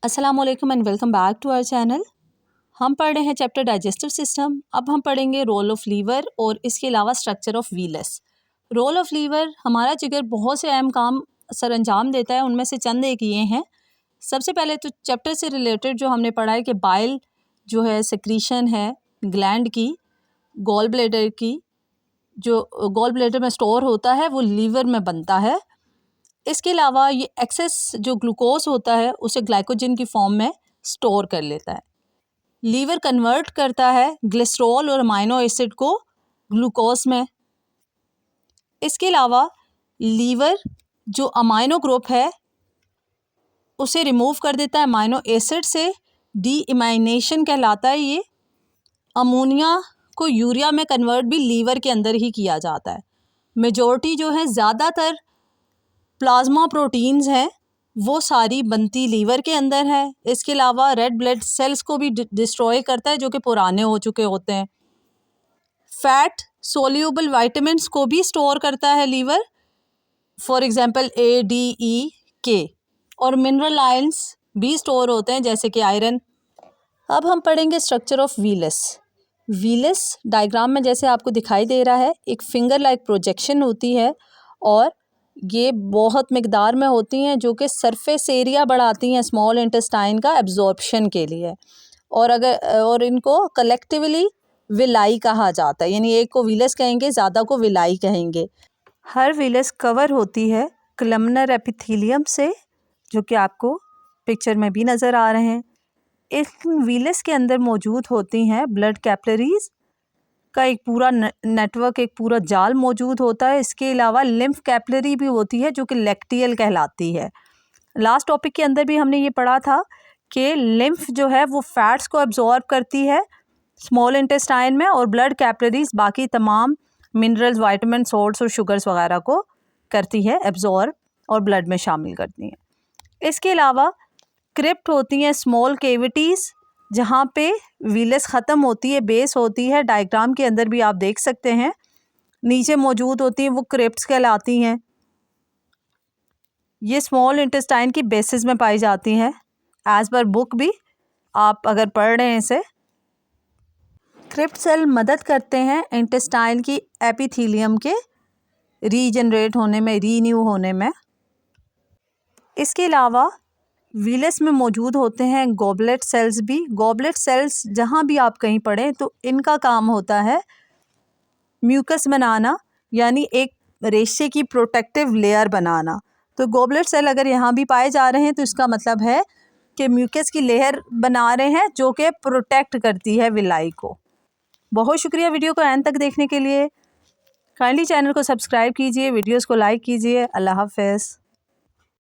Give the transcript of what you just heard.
अस्सलामुअलैकुम and welcome back to our channel. हम पढ़ रहे हैं चैप्टर डाइजेस्टिव सिस्टम। अब हम पढ़ेंगे रोल ऑफ लीवर और इसके अलावा structure of villus. Role of liver, हमारा जिगर बहुत से अहम काम सर अंजाम देता है, उनमें से चंद एक ये हैं। सबसे पहले तो चैप्टर से रिलेटेड जो हमने पढ़ा है कि बाइल जो है सेक्रीशन है ग्लैंड की, गॉल ब्लैडर की, जो गॉल ब्लैडर में स्टोर होता है वो लीवर में बनता है। इसके अलावा ये एक्सेस जो ग्लूकोज होता है उसे ग्लाइकोजन की फॉर्म में स्टोर कर लेता है। लीवर कन्वर्ट करता है ग्लिसरॉल और अमाइनो एसिड को ग्लूकोज में। इसके अलावा लीवर जो अमाइनो ग्रुप है उसे रिमूव कर देता है अमाइनो एसिड से, डीइमाइनेशन कहलाता है ये। अमोनिया को यूरिया में कन्वर्ट भी लीवर के अंदर ही किया जाता है। मेजॉरिटी जो है ज़्यादातर प्लाज्मा प्रोटीन्स हैं वो सारी बनती लीवर के अंदर है। इसके अलावा रेड ब्लड सेल्स को भी डिस्ट्रॉय करता है जो कि पुराने हो चुके होते हैं। फैट सोल्यूबल वाइटामिन्स को भी स्टोर करता है liver, for example A, D, E, K, और मिनरल आयंस भी स्टोर होते हैं जैसे कि आयरन। अब हम पढ़ेंगे structure of villus. Villus diagram में जैसे आपको दिखाई दे रहा है, एक फिंगर लाइक प्रोजेक्शन होती है और ये बहुत मिकदार में होती हैं जो कि सरफेस एरिया बढ़ाती हैं स्मॉल इंटेस्टाइन का एब्जॉर्प्शन के लिए। और इनको कलेक्टिवली विलाई कहा जाता है, यानी एक को वीलस कहेंगे, ज़्यादा को विलाई कहेंगे। हर वीलस कवर होती है कलमनर एपिथेलियम से, जो कि आपको पिक्चर में भी नज़र आ रहे हैं। इस वीलस के अंदर मौजूद होती हैं ब्लड कैपिलरीज का एक पूरा नेटवर्क, एक पूरा जाल मौजूद होता है। इसके अलावा लिम्फ कैपिलरी भी होती है जो कि लैक्टियल कहलाती है। लास्ट टॉपिक के अंदर भी हमने ये पढ़ा था कि लिम्फ जो है वो फैट्स को एब्जॉर्ब करती है स्मॉल इंटेस्टाइन में, और ब्लड कैपिलरीज बाकी तमाम मिनरल्स, वाइटामिन, सोल्ट्स और शुगर्स वगैरह को करती है एब्जॉर्ब और ब्लड में शामिल करती हैं। इसके अलावा क्रिप्ट होती हैं स्मॉल केविटीज़ जहाँ पे वीलस ख़त्म होती है, बेस होती है। डायग्राम के अंदर भी आप देख सकते हैं नीचे मौजूद होती हैं, वो क्रिप्ट्स कहलाती हैं। ये स्मॉल इंटेस्टाइन की बेसिस में पाई जाती हैं एज़ पर बुक भी, आप अगर पढ़ रहे हैं इसे। क्रिप्ट सेल मदद करते हैं इंटेस्टाइन की एपिथेलियम के रीजनरेट होने में, रीन्यू होने में। इसके अलावा वीलस में मौजूद होते हैं गॉबलेट सेल्स भी। गॉबलेट सेल्स जहाँ भी आप कहीं पढ़ें तो इनका काम होता है म्यूकस बनाना, यानी एक रेशे की प्रोटेक्टिव लेयर बनाना। तो गॉबलेट सेल अगर यहाँ भी पाए जा रहे हैं तो इसका मतलब है कि म्यूकस की लेयर बना रहे हैं जो कि प्रोटेक्ट करती है विलाई को। बहुत शुक्रिया वीडियो को एंड तक देखने के लिए। काइंडली चैनल को सब्सक्राइब कीजिए, वीडियोज़ को लाइक कीजिए। अल्लाह हाफ़िज़।